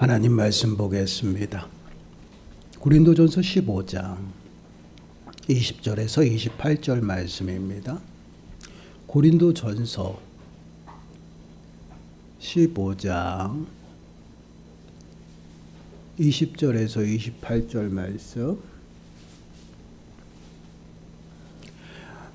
하나님 말씀 보겠습니다. 고린도전서 15장 20절에서 28절 말씀입니다. 고린도전서 15장 20절에서 28절 말씀,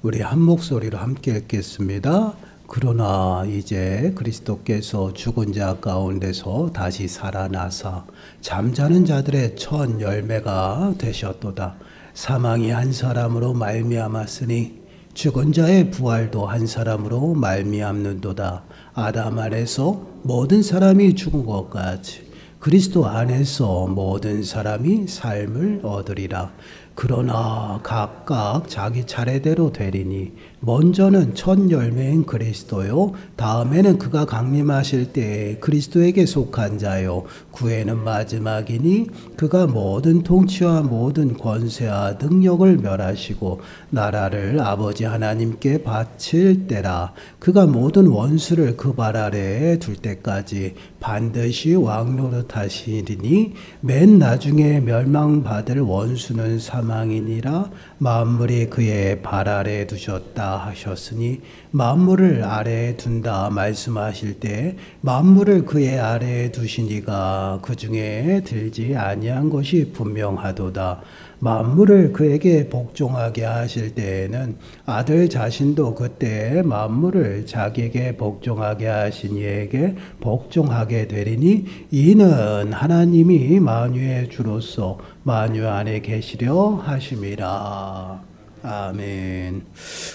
우리 한 목소리로 함께 읽겠습니다. 그러나 이제 그리스도께서 죽은 자 가운데서 다시 살아나사 잠자는 자들의 첫 열매가 되셨도다. 사망이 한 사람으로 말미암았으니 죽은 자의 부활도 한 사람으로 말미암는도다. 아담 안에서 모든 사람이 죽은 것 같이 그리스도 안에서 모든 사람이 삶을 얻으리라. 그러나 각각 자기 차례대로 되리니 먼저는 첫 열매인 그리스도요, 다음에는 그가 강림하실 때에 그리스도에게 속한 자요, 구에는 마지막이니 그가 모든 통치와 모든 권세와 능력을 멸하시고 나라를 아버지 하나님께 바칠 때라. 그가 모든 원수를 그 발 아래에 둘 때까지 반드시 왕노릇 하시리니 맨 나중에 멸망받을 원수는 사망이니라. 만물이 그의 발 아래에 두셨다 하셨으니 만물을 아래에 둔다 말씀하실 때 만물을 그의 아래에 두시니가 그 중에 들지 아니한 것이 분명하도다. 만물을 그에게 복종하게 하실 때에는 아들 자신도 그때 만물을 자기에게 복종하게 하신 이에게 복종하게 되리니 이는 하나님이 만유의 주로서 만유 안에 계시려 하심이라. 아멘.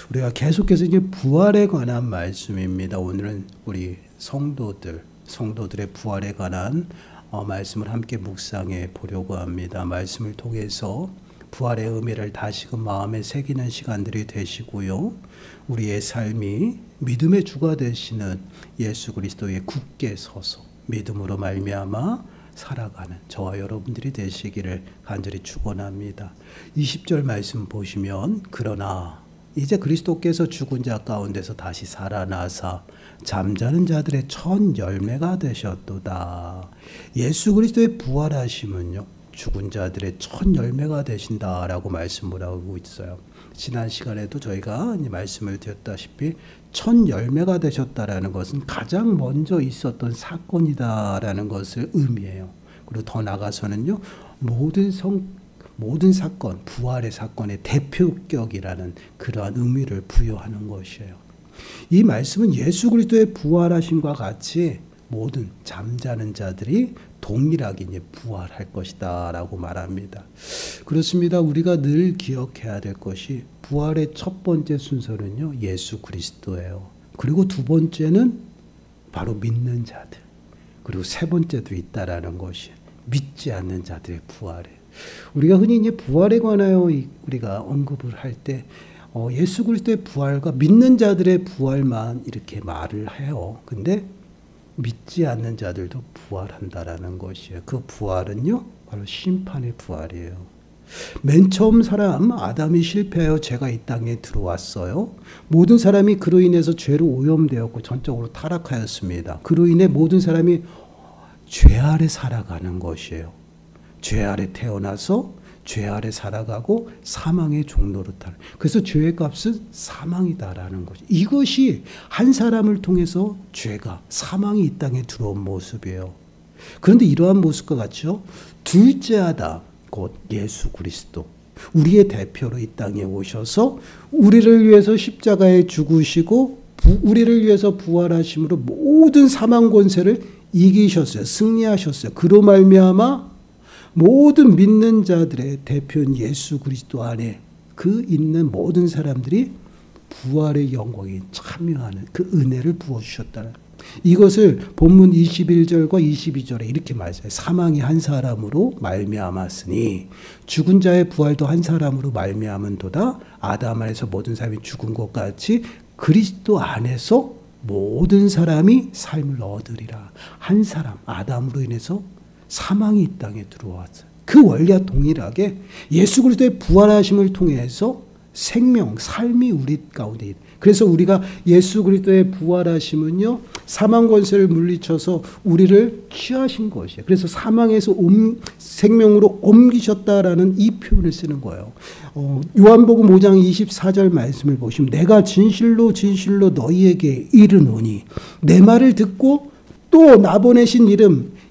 우리가 계속해서 이제 부활에 관한 말씀입니다. 오늘은 우리 성도들의 부활에 관한 말씀을 함께 묵상해 보려고 합니다. 말씀을 통해서 부활의 의미를 다시금 마음에 새기는 시간들이 되시고요. 우리의 삶이 믿음의 주가 되시는 예수 그리스도에 굳게 서서 믿음으로 말미암아 살아가는 저와 여러분들이 되시기를 간절히 축원합니다. 20절 말씀 보시면 그러나 이제 그리스도께서 죽은 자 가운데서 다시 살아나사 잠자는 자들의 첫 열매가 되셨도다. 예수 그리스도의 부활하심은요, 죽은 자들의 첫 열매가 되신다라고 말씀을 하고 있어요. 지난 시간에도 저희가 말씀을 드렸다시피 첫 열매가 되셨다라는 것은 가장 먼저 있었던 사건이다라는 것을 의미해요. 그리고 더 나아가서는요, 모든 사건, 부활의 사건의 대표격이라는 그러한 의미를 부여하는 것이에요. 이 말씀은 예수 그리스도의 부활하심과 같이 모든 잠자는 자들이 동일하게 이제 부활할 것이다 라고 말합니다. 그렇습니다. 우리가 늘 기억해야 될 것이 부활의 첫 번째 순서는요, 예수 그리스도예요. 그리고 두 번째는 바로 믿는 자들, 그리고 세 번째도 있다라는 것이 믿지 않는 자들의 부활이에요. 우리가 흔히 이제 부활에 관하여 우리가 언급을 할 때 예수 그리스도의 부활과 믿는 자들의 부활만 이렇게 말을 해요. 근데 믿지 않는 자들도 부활한다라는 것이에요. 그 부활은요, 바로 심판의 부활이에요. 맨 처음 사람 아담이 실패하여 죄가 이 땅에 들어왔어요. 모든 사람이 그로 인해서 죄로 오염되었고 전적으로 타락하였습니다. 그로 인해 모든 사람이 죄 아래 살아가는 것이에요. 죄 아래 태어나서 죄 아래 살아가고 사망의 종로로 타는. 그래서 죄의 값은 사망이다라는 것이. 이것이 한 사람을 통해서 죄가, 사망이 이 땅에 들어온 모습이에요. 그런데 이러한 모습과 같이요, 둘째 아담, 곧 예수 그리스도, 우리의 대표로 이 땅에 오셔서 우리를 위해서 십자가에 죽으시고 우리를 위해서 부활하심으로 모든 사망 권세를 이기셨어요. 승리하셨어요. 그로 말미암아 모든 믿는 자들의 대표인 예수 그리스도 안에 그 있는 모든 사람들이 부활의 영광에 참여하는 그 은혜를 부어주셨다는, 이것을 본문 21절과 22절에 이렇게 말해요. 사망이 한 사람으로 말미암았으니 죽은 자의 부활도 한 사람으로 말미암은도다. 아담 안에서 모든 사람이 죽은 것 같이 그리스도 안에서 모든 사람이 삶을 얻으리라. 한 사람 아담으로 인해서 사망이 이 땅에 들어왔어요. 그 원리와 동일하게 예수 그리스도의 부활하심을 통해서 생명, 삶이 우리 가운데 있다. 그래서 우리가 예수 그리스도의 부활하심은요, 사망 권세를 물리쳐서 우리를 취하신 것이에요. 그래서 사망에서 생명으로 옮기셨다라는 이 표현을 쓰는 거예요. 요한복음 5장 24절 말씀을 보시면 내가 진실로 진실로 너희에게 이르노니 내 말을 듣고 또 나 보내신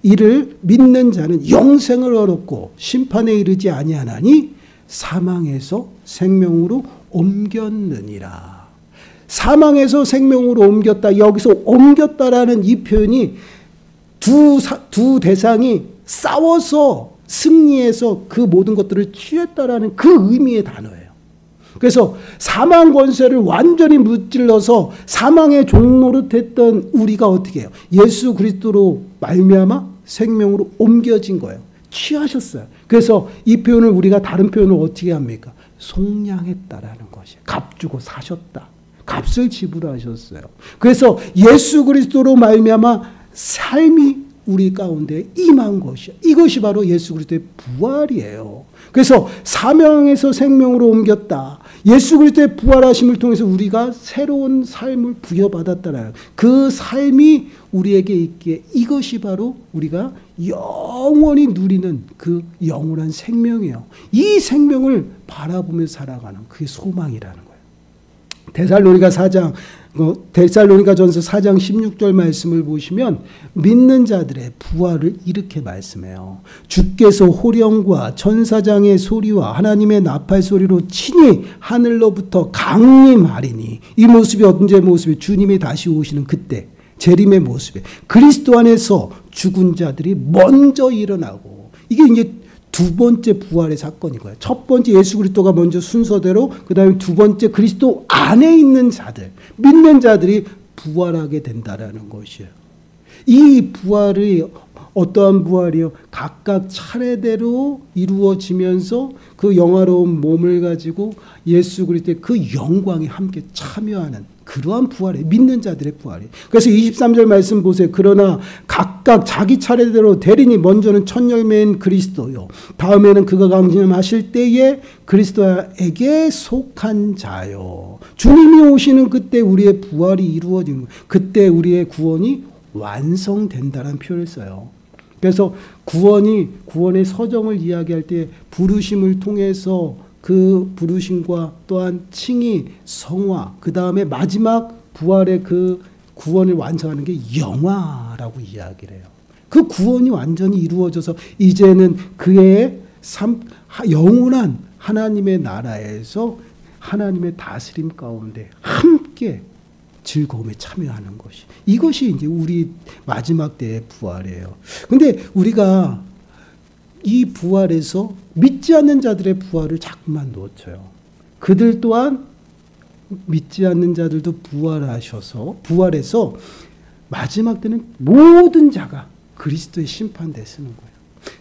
이를 믿는 자는 영생을 얻었고 심판에 이르지 아니하나니 사망에서 생명으로 옮겼느니라. 사망에서 생명으로 옮겼다. 여기서 옮겼다라는 이 표현이 두 대상이 싸워서 승리해서 그 모든 것들을 취했다라는 그 의미의 단어예요. 그래서 사망 권세를 완전히 무찔러서 사망의 종노릇했던 우리가 어떻게 해요? 예수 그리스도로 말미암아 생명으로 옮겨진 거예요. 취하셨어요. 그래서 이 표현을 우리가 다른 표현을 어떻게 합니까? 속량했다라는 것이에요. 값 주고 사셨다. 값을 지불하셨어요. 그래서 예수 그리스도로 말미암아 삶이 우리 가운데 임한 것이요. 이것이 바로 예수 그리스도의 부활이에요. 그래서 사망에서 생명으로 옮겼다. 예수 그리스도의 부활하심을 통해서 우리가 새로운 삶을 부여받았다는 그 삶이 우리에게 있기에 이것이 바로 우리가 영원히 누리는 그 영원한 생명이에요. 이 생명을 바라보며 살아가는 그게 소망이라는 거예요. 데살로니가전서 4장 16절 말씀을 보시면 믿는 자들의 부활을 이렇게 말씀해요. 주께서 호령과 천사장의 소리와 하나님의 나팔 소리로 친히 하늘로부터 강림하리니 이 모습이 언제 모습이 주님이 다시 오시는 그때 재림의 모습에 그리스도 안에서 죽은 자들이 먼저 일어나고 이게 이제 두 번째 부활의 사건인 거예요. 첫 번째 예수 그리스도가 먼저 순서대로 그 다음에 두 번째 그리스도 안에 있는 자들 믿는 자들이 부활하게 된다라는 것이에요. 이 부활이 어떠한 부활이요? 각각 차례대로 이루어지면서 그 영화로운 몸을 가지고 예수 그리스도의 그 영광에 함께 참여하는 그러한 부활이 믿는 자들의 부활이. 그래서 23절 말씀 보세요. 그러나 각각 자기 차례대로 대리니 먼저는 첫 열매인 그리스도요. 다음에는 그가 강림하실 때에 그리스도에게 속한 자요. 주님이 오시는 그때 우리의 부활이 이루어지는 거예요. 그때 우리의 구원이 완성된다는 표현을 써요. 그래서 구원의 서정을 이야기할 때 부르심을 통해서 그 부르심과 또한 칭의, 성화, 그 다음에 마지막 부활의 그 구원을 완성하는 게 영화라고 이야기를 해요. 그 구원이 완전히 이루어져서 이제는 그의 영원한 하나님의 나라에서 하나님의 다스림 가운데 함께 즐거움에 참여하는 것이. 이것이 이제 우리 마지막 때의 부활이에요. 근데 우리가 이 부활에서 믿지 않는 자들의 부활을 자꾸만 놓쳐요. 그들 또한 믿지 않는 자들도 부활해서 마지막 때는 모든 자가 그리스도의 심판대에 서는 거예요.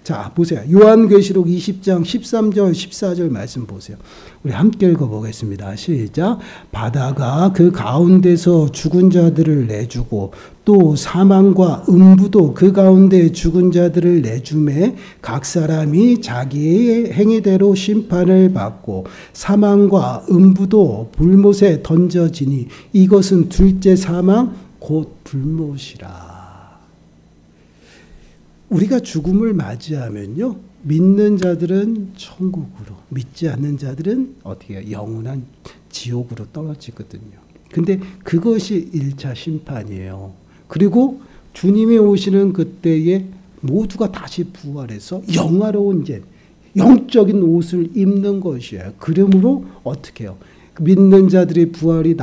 자, 보세요. 요한계시록 20장 13절 14절 말씀 보세요. 우리 함께 읽어보겠습니다. 시작. 바다가 그 가운데서 죽은 자들을 내주고 또 사망과 음부도 그 가운데 죽은 자들을 내주매 각 사람이 자기의 행위대로 심판을 받고 사망과 음부도 불못에 던져지니 이것은 둘째 사망 곧 불못이라. 우리가 죽음을 맞이하면요, 믿는 자들은 천국으로, 믿지 않는 자들은 어떻게 해요? 영원한 지옥으로 떨어지거든요. 근데 그것이 1차 심판이에요. 그리고 주님이 오시는 그때에 모두가 다시 부활해서 영화로운 이제 영적인 옷을 입는 것이에요. 그러므로 어떻게 해요? 믿는 자들의 부활이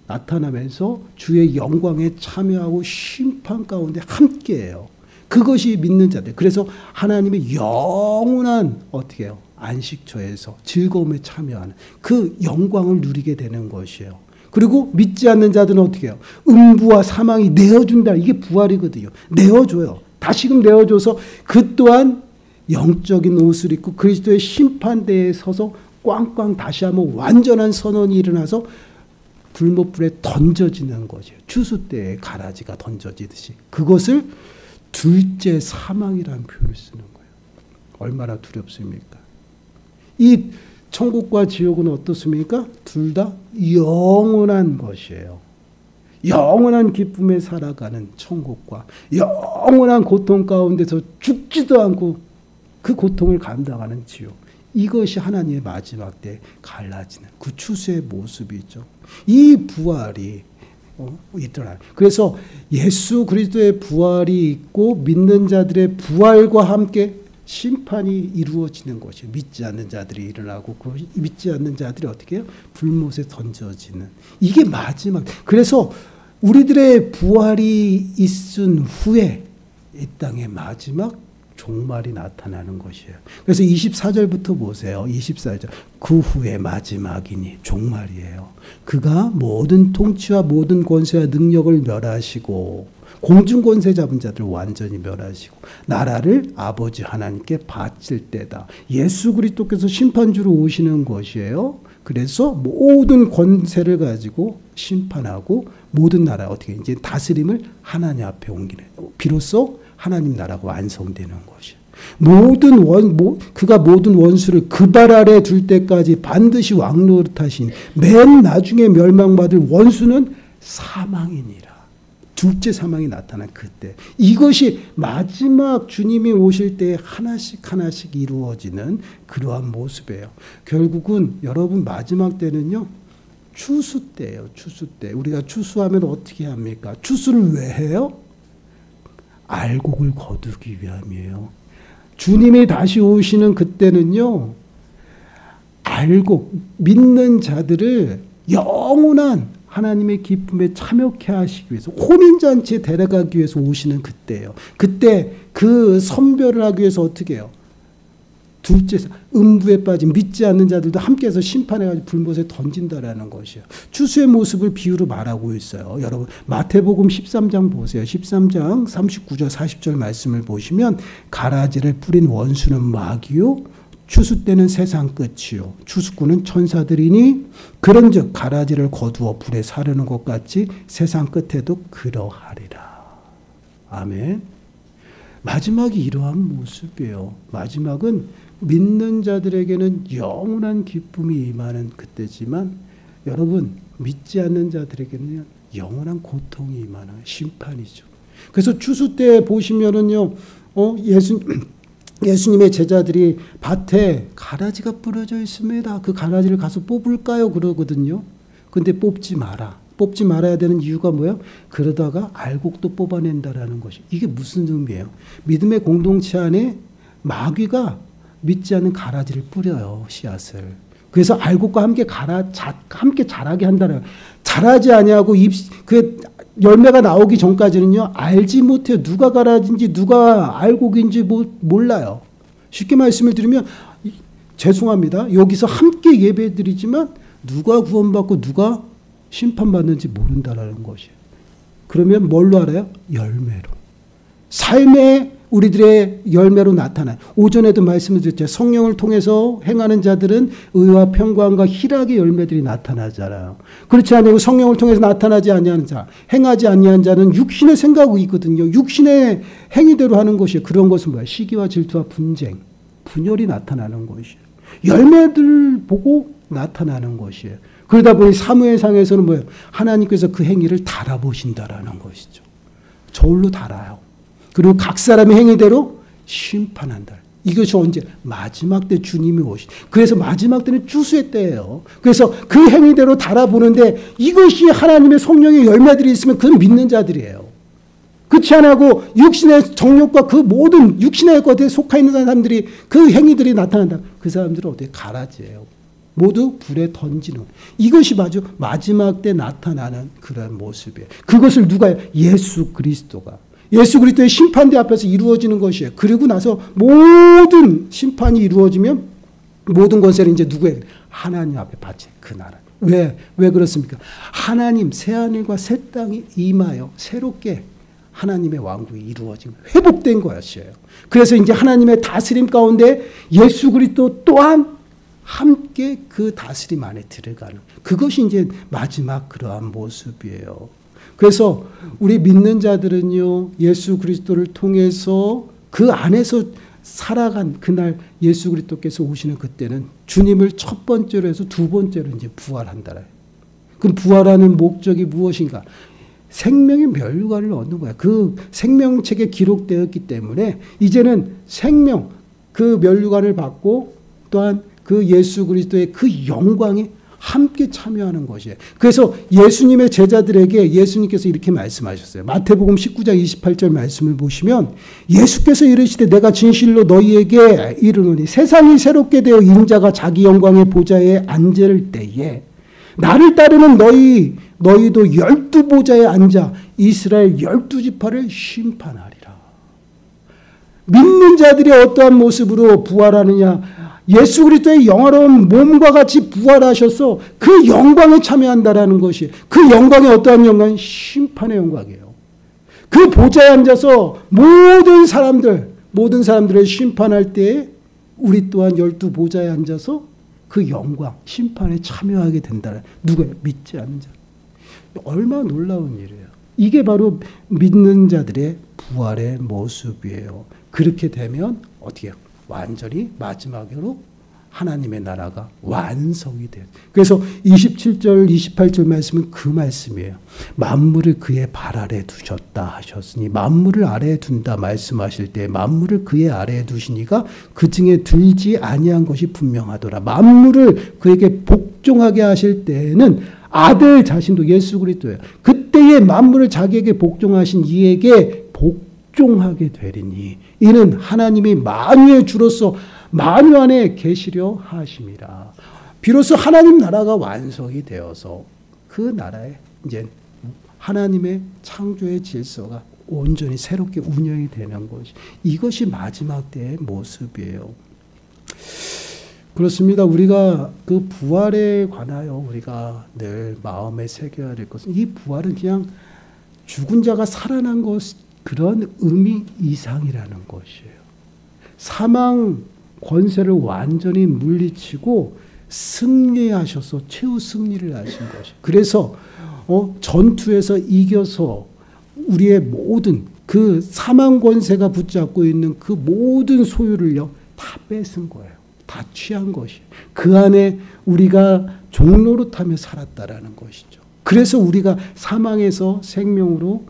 나타나면서 주의 영광에 참여하고 심판 가운데 함께해요. 그것이 믿는 자들. 그래서 하나님의 영원한 어떻게 해요? 안식처에서 즐거움에 참여하는 그 영광을 누리게 되는 것이에요. 그리고 믿지 않는 자들은 어떻게 해요? 음부와 사망이 내어준다. 이게 부활이거든요. 내어줘요. 다시금 내어줘서 그 또한 영적인 옷을 입고 그리스도의 심판대에 서서 꽝꽝 다시 한번 완전한 선언이 일어나서 불못불에 던져지는 거죠. 추수 때에 가라지가 던져지듯이. 그것을 둘째 사망이라는 표현을 쓰는 거예요. 얼마나 두렵습니까? 이 천국과 지옥은 어떻습니까? 둘 다 영원한 것이에요. 영원한 기쁨에 살아가는 천국과 영원한 고통 가운데서 죽지도 않고 그 고통을 감당하는 지옥. 이것이 하나님의 마지막 때 갈라지는 그 추수의 모습이죠. 이 부활이 있더라. 그래서 예수 그리스도의 부활이 있고 믿는 자들의 부활과 함께 심판이 이루어지는 것이에요. 믿지 않는 자들이 일어나고 그 믿지 않는 자들이 어떻게 해요? 불못에 던져지는. 이게 마지막. 그래서 우리들의 부활이 있은 후에 이 땅의 마지막 종말이 나타나는 것이에요. 그래서 24절부터 보세요. 24절. 그 후에 마지막이니 종말이에요. 그가 모든 통치와 모든 권세와 능력을 멸하시고 공중 권세 잡은 자들 완전히 멸하시고 나라를 아버지 하나님께 바칠 때다. 예수 그리스도께서 심판주로 오시는 것이에요. 그래서 모든 권세를 가지고 심판하고 모든 나라 어떻게 이제 다스림을 하나님 앞에 옮기는. 비로소 하나님 나라가 완성되는 것이에요. 그가 모든 원수를 그 발 아래 둘 때까지 반드시 왕노릇하신 맨 나중에 멸망받을 원수는 사망이니라. 둘째 사망이 나타난 그때. 이것이 마지막 주님이 오실 때 하나씩 하나씩 이루어지는 그러한 모습이에요. 결국은 여러분 마지막 때는요. 추수 때예요. 추수 때. 우리가 추수하면 어떻게 합니까? 추수를 왜 해요? 알곡을 거두기 위함이에요. 주님이 다시 오시는 그때는요. 알곡, 믿는 자들을 영원한 하나님의 기쁨에 참여케 하시기 위해서 혼인잔치에 데려가기 위해서 오시는 그때예요. 그때 그 선별을 하기 위해서 어떻게 해요? 둘째 음부에 빠진 믿지 않는 자들도 함께해서 심판해가지고 불못에 던진다라는 것이에요. 추수의 모습을 비유로 말하고 있어요. 여러분 마태복음 13장 보세요. 13장 39절 40절 말씀을 보시면 가라지를 뿌린 원수는 마귀요 추수 때는 세상 끝이요 추수꾼은 천사들이니 그런즉 가라지를 거두어 불에 사르는 것 같이 세상 끝에도 그러하리라. 아멘. 마지막이 이러한 모습이에요. 마지막은 믿는 자들에게는 영원한 기쁨이 임하는 그때지만 여러분 믿지 않는 자들에게는 영원한 고통이 임하는 심판이죠. 그래서 추수 때 보시면은요, 예수님의 제자들이 밭에 가라지가 뿌려져 있습니다. 그 가라지를 가서 뽑을까요? 그러거든요. 근데 뽑지 마라. 뽑지 말아야 되는 이유가 뭐예요? 그러다가 알곡도 뽑아낸다라는 것이. 이게 무슨 의미예요? 믿음의 공동체 안에 마귀가 믿지 않는 가라지를 뿌려요. 씨앗을. 그래서 알곡과 함께 함께 자라게 한다는. 자라지 아니하고 그 열매가 나오기 전까지는요. 알지 못해요. 누가 가라지인지 누가 알곡인지 몰라요. 쉽게 말씀을 드리면 죄송합니다. 여기서 함께 예배드리지만 누가 구원받고 누가 심판받는지 모른다라는 것이에요. 그러면 뭘로 알아요? 열매로. 삶의 우리들의 열매로 나타나요. 오전에도 말씀을 드렸죠. 성령을 통해서 행하는 자들은 의와 평강과 희락의 열매들이 나타나잖아요. 그렇지 않고 성령을 통해서 나타나지 아니하는 자, 행하지 아니한 자는 육신의 생각이 있거든요. 육신의 행위대로 하는 것이에요. 그런 것은 뭐야? 시기와 질투와 분쟁, 분열이 나타나는 것이에요. 열매들 보고 나타나는 것이에요. 그러다 보니 사무엘상에서는 뭐예요? 하나님께서 그 행위를 달아보신다라는 것이죠. 저울로 달아요. 그리고 각 사람의 행위대로 심판한다. 이것이 언제? 마지막 때 주님이 오신. 그래서 마지막 때는 추수의 때예요. 그래서 그 행위대로 달아보는데 이것이 하나님의 성령의 열매들이 있으면 그건 믿는 자들이에요. 그렇지 않고 육신의 정욕과 그 모든 육신의 것에 속해 있는 사람들이 그 행위들이 나타난다. 그 사람들은 어떻게? 가라지예요. 모두 불에 던지는. 이것이 마지막 때 나타나는 그런 모습이에요. 그것을 누가 해요? 예수 그리스도가. 예수 그리스도의 심판대 앞에서 이루어지는 것이에요. 그리고 나서 모든 심판이 이루어지면 모든 권세를 이제 누구에게? 하나님 앞에 바친 그 나라. 왜 그렇습니까? 하나님 새하늘과 새 땅이 임하여 새롭게 하나님의 왕국이 이루어진 회복된 것이에요. 그래서 이제 하나님의 다스림 가운데 예수 그리스도 또한 함께 그 다스림 안에 들어가는 그것이 이제 마지막 그러한 모습이에요. 그래서 우리 믿는 자들은요, 예수 그리스도를 통해서 그 안에서 살아간 그날 예수 그리스도께서 오시는 그때는 주님을 첫 번째로 해서 두 번째로 이제 부활한다. 그럼 부활하는 목적이 무엇인가? 생명의 면류관을 얻는 거야. 그 생명책에 기록되었기 때문에 이제는 생명, 그 면류관을 받고 또한 그 예수 그리스도의 그 영광에 함께 참여하는 것이에요. 그래서 예수님의 제자들에게 예수님께서 이렇게 말씀하셨어요. 마태복음 19장 28절 말씀을 보시면 예수께서 이르시되 내가 진실로 너희에게 이르노니 세상이 새롭게 되어 인자가 자기 영광의 보좌에 앉을 때에 나를 따르는 너희도 12보좌에 앉아 이스라엘 12지파를 심판하리라. 믿는 자들이 어떠한 모습으로 부활하느냐? 예수 그리스도의 영화로운 몸과 같이 부활하셔서 그 영광에 참여한다라는 것이, 그 영광이 어떠한 영광? 심판의 영광이에요. 그 보좌에 앉아서 모든 사람들을 심판할 때에 우리 또한 12보좌에 앉아서 그 영광, 심판에 참여하게 된다. 누가요? 믿지 않는 자. 얼마나 놀라운 일이에요. 이게 바로 믿는 자들의 부활의 모습이에요. 그렇게 되면 어떻게 해요? 완전히 마지막으로 하나님의 나라가 완성이 돼요. 그래서 27절, 28절 말씀은 그 말씀이에요. 만물을 그의 발 아래 두셨다 하셨으니 만물을 아래에 둔다 말씀하실 때 만물을 그의 아래에 두시니가 그 중에 들지 아니한 것이 분명하더라. 만물을 그에게 복종하게 하실 때에는 아들 자신도 예수 그리스도예요. 그때에 만물을 자기에게 복종하신 이에게 복종하게 되리니 이는 하나님이 만유의 주로서 만유 안에 계시려 하심이라. 비로소 하나님 나라가 완성이 되어서 그 나라에 이제 하나님의 창조의 질서가 온전히 새롭게 운영이 되는 것이, 이것이 마지막 때의 모습이에요. 그렇습니다. 우리가 그 부활에 관하여 우리가 늘 마음에 새겨야 될 것은, 이 부활은 그냥 죽은 자가 살아난 것, 그런 의미 이상이라는 것이에요. 사망 권세를 완전히 물리치고 승리하셔서 최후 승리를 하신 것이에요. 그래서 전투에서 이겨서 우리의 모든 그 사망 권세가 붙잡고 있는 그 모든 소유를요 다 뺏은 거예요. 다 취한 것이에요. 그 안에 우리가 종노릇하며 살았다라는 것이죠. 그래서 우리가 사망에서 생명으로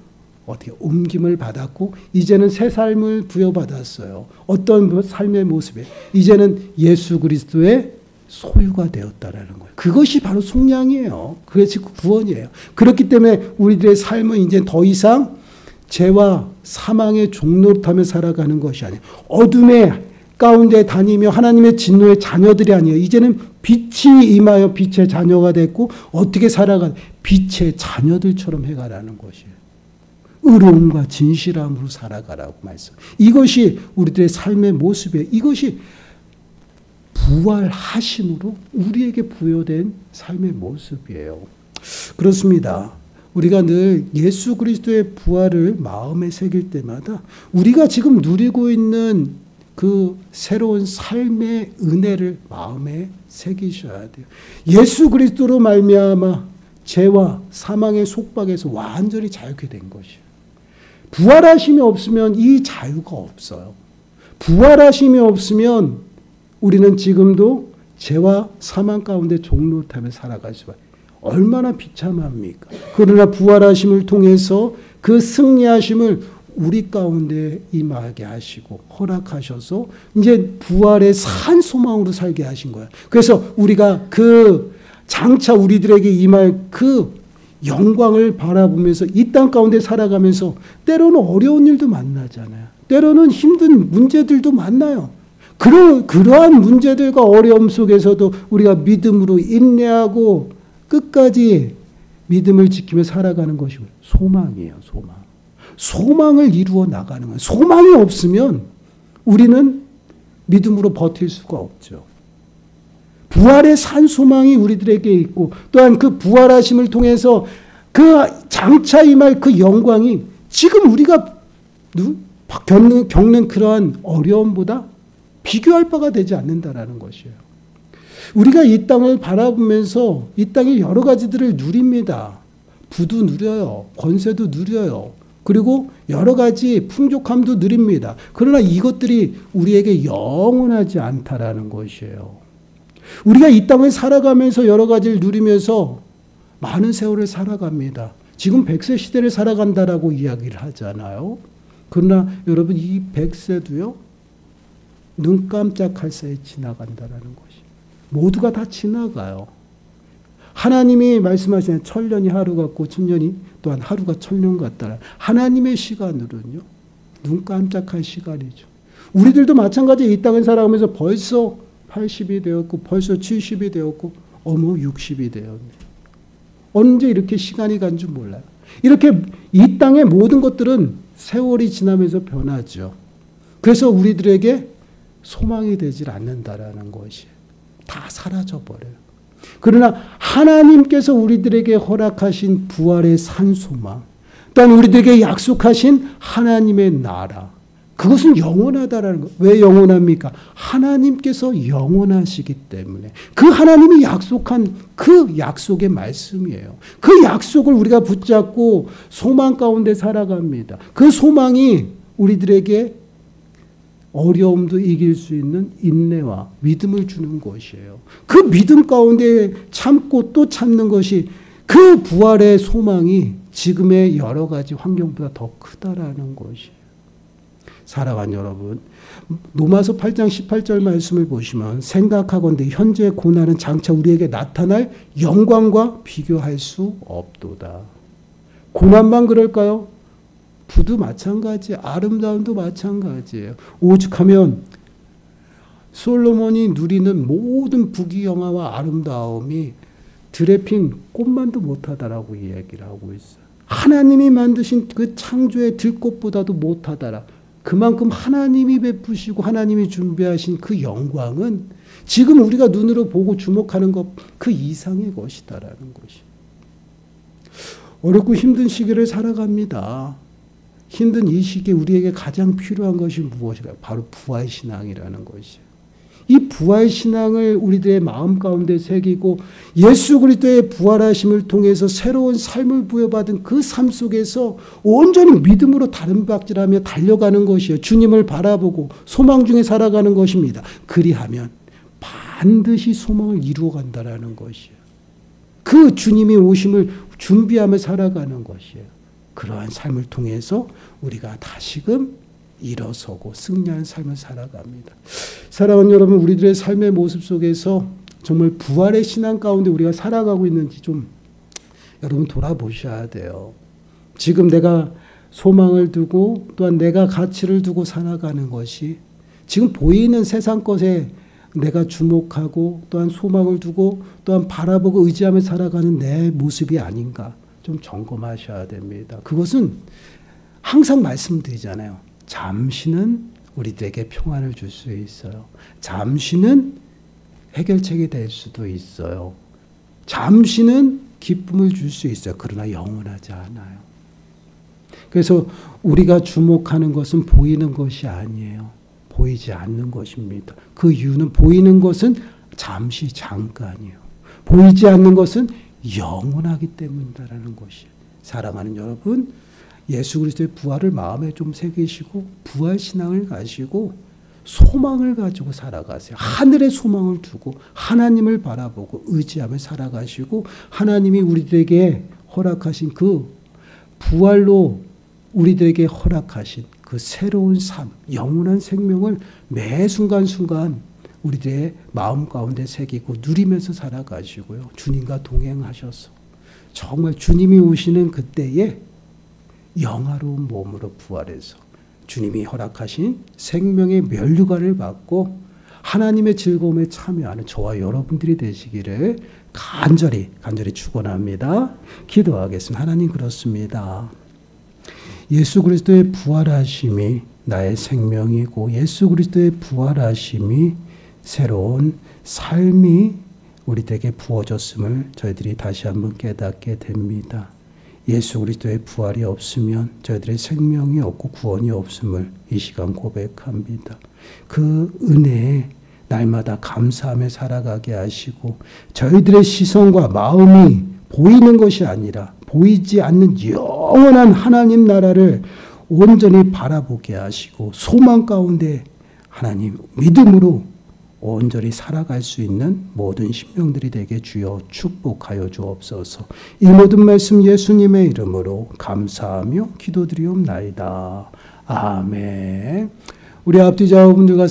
어떻게 옮김을 받았고 이제는 새 삶을 부여받았어요. 어떤 삶의 모습에 이제는 예수 그리스도의 소유가 되었다라는 거예요. 그것이 바로 속량이에요. 그것이 구원이에요. 그렇기 때문에 우리들의 삶은 이제 더 이상 죄와 사망의 종노릇하며 살아가는 것이 아니에요. 어둠의 가운데 다니며 하나님의 진노의 자녀들이 아니에요. 이제는 빛이 임하여 빛의 자녀가 됐고 어떻게 살아가? 빛의 자녀들처럼 해가라는 것이에요. 의로움과 진실함으로 살아가라고 말씀. 이것이 우리들의 삶의 모습이에요. 이것이 부활하심으로 우리에게 부여된 삶의 모습이에요. 그렇습니다. 우리가 늘 예수 그리스도의 부활을 마음에 새길 때마다 우리가 지금 누리고 있는 그 새로운 삶의 은혜를 마음에 새기셔야 돼요. 예수 그리스도로 말미암아 죄와 사망의 속박에서 완전히 자유케 된 것이에요. 부활하심이 없으면 이 자유가 없어요. 부활하심이 없으면 우리는 지금도 죄와 사망 가운데 종노릇하며 살아갈 수가 있어요. 얼마나 비참합니까? 그러나 부활하심을 통해서 그 승리하심을 우리 가운데 임하게 하시고 허락하셔서 이제 부활의 산 소망으로 살게 하신 거예요. 그래서 우리가 그 장차 우리들에게 임할 그 영광을 바라보면서 이 땅 가운데 살아가면서 때로는 어려운 일도 만나잖아요. 때로는 힘든 문제들도 만나요. 그러한 문제들과 어려움 속에서도 우리가 믿음으로 인내하고 끝까지 믿음을 지키며 살아가는 것이 소망이에요. 소망. 소망을 이루어 나가는 거예요. 소망이 없으면 우리는 믿음으로 버틸 수가 없죠. 부활의 산 소망이 우리들에게 있고 또한 그 부활하심을 통해서 그 장차 임할 그 영광이 지금 우리가 겪는 그러한 어려움보다 비교할 바가 되지 않는다라는 것이에요. 우리가 이 땅을 바라보면서 이 땅의 여러 가지들을 누립니다. 부도 누려요. 권세도 누려요. 그리고 여러 가지 풍족함도 누립니다. 그러나 이것들이 우리에게 영원하지 않다라는 것이에요. 우리가 이 땅을 살아가면서 여러 가지를 누리면서 많은 세월을 살아갑니다. 지금 100세 시대를 살아간다라고 이야기를 하잖아요. 그러나 여러분 이 100세도요. 눈 깜짝할 사이에 지나간다라는 것이. 모두가 다 지나가요. 하나님이 말씀하시는 천년이 하루 같고 천년이 또한 하루가 천년 같다. 하나님의 시간으로는요. 눈 깜짝할 시간이죠. 우리들도 마찬가지로 이 땅을 살아가면서 벌써 80이 되었고 벌써 70이 되었고 어머 60이 되었네. 언제 이렇게 시간이 간 줄 몰라요. 이렇게 이 땅의 모든 것들은 세월이 지나면서 변하죠. 그래서 우리들에게 소망이 되질 않는다라는 것이 다 사라져버려요. 그러나 하나님께서 우리들에게 허락하신 부활의 산소망, 또한 우리들에게 약속하신 하나님의 나라, 그것은 영원하다라는 것. 왜 영원합니까? 하나님께서 영원하시기 때문에. 그 하나님이 약속한 그 약속의 말씀이에요. 그 약속을 우리가 붙잡고 소망 가운데 살아갑니다. 그 소망이 우리들에게 어려움도 이길 수 있는 인내와 믿음을 주는 것이에요. 그 믿음 가운데 참고 또 참는 것이 그 부활의 소망이 지금의 여러 가지 환경보다 더 크다라는 것이에요. 사랑하는 여러분, 로마서 8장 18절 말씀을 보시면 생각하건대 현재의 고난은 장차 우리에게 나타날 영광과 비교할 수 없도다. 고난만 그럴까요? 부도 마찬가지, 아름다움도 마찬가지예요. 오죽하면 솔로몬이 누리는 모든 부귀영화와 아름다움이 드레핀 꽃만도 못하다라고 이야기를 하고 있어요. 하나님이 만드신 그 창조의 들꽃보다도 못하다라. 그만큼 하나님이 베푸시고 하나님이 준비하신 그 영광은 지금 우리가 눈으로 보고 주목하는 것 그 이상의 것이다라는 것이. 어렵고 힘든 시기를 살아갑니다. 힘든 이 시기에 우리에게 가장 필요한 것이 무엇일까요? 바로 부활신앙이라는 것이에요. 이 부활신앙을 우리들의 마음 가운데 새기고 예수 그리스도의 부활하심을 통해서 새로운 삶을 부여받은 그 삶 속에서 온전히 믿음으로 다름박질하며 달려가는 것이에요. 주님을 바라보고 소망 중에 살아가는 것입니다. 그리하면 반드시 소망을 이루어간다라는 것이에요. 그 주님이 오심을 준비하며 살아가는 것이에요. 그러한 삶을 통해서 우리가 다시금 일어서고 승리한 삶을 살아갑니다. 사랑하는 여러분, 우리들의 삶의 모습 속에서 정말 부활의 신앙 가운데 우리가 살아가고 있는지 좀 여러분 돌아보셔야 돼요. 지금 내가 소망을 두고 또한 내가 가치를 두고 살아가는 것이 지금 보이는 세상 것에 내가 주목하고 또한 소망을 두고 또한 바라보고 의지하며 살아가는 내 모습이 아닌가 좀 점검하셔야 됩니다. 그것은 항상 말씀드리잖아요. 잠시는 우리들에게 평안을 줄 수 있어요. 잠시는 해결책이 될 수도 있어요. 잠시는 기쁨을 줄 수 있어요. 그러나 영원하지 않아요. 그래서 우리가 주목하는 것은 보이는 것이 아니에요. 보이지 않는 것입니다. 그 이유는 보이는 것은 잠시 잠깐이에요. 보이지 않는 것은 영원하기 때문이다라는 것이에요. 사랑하는 여러분, 예수 그리스도의 부활을 마음에 좀 새기시고 부활신앙을 가지고 소망을 가지고 살아가세요. 하늘의 소망을 두고 하나님을 바라보고 의지하며 살아가시고 하나님이 우리들에게 허락하신 그 부활로 우리들에게 허락하신 그 새로운 삶, 영원한 생명을 매 순간순간 우리들의 마음 가운데 새기고 누리면서 살아가시고요. 주님과 동행하셔서 정말 주님이 오시는 그때에 영화로운 몸으로 부활해서 주님이 허락하신 생명의 면류관을 받고 하나님의 즐거움에 참여하는 저와 여러분들이 되시기를 간절히 축원합니다. 기도하겠습니다. 하나님, 그렇습니다. 예수 그리스도의 부활하심이 나의 생명이고 예수 그리스도의 부활하심이 새로운 삶이 우리에게 부어졌음을 저희들이 다시 한번 깨닫게 됩니다. 예수 그리스도의 부활이 없으면 저희들의 생명이 없고 구원이 없음을 이 시간 고백합니다. 그 은혜에 날마다 감사하며 살아가게 하시고 저희들의 시선과 마음이 보이는 것이 아니라 보이지 않는 영원한 하나님 나라를 온전히 바라보게 하시고 소망 가운데 하나님 믿음으로 온전히 살아갈 수 있는 모든 심령들이 되게 주여 축복하여 주옵소서. 이 모든 말씀 예수님의 이름으로 감사하며 기도드리옵나이다. 아멘. 우리 앞뒤 좌우분들과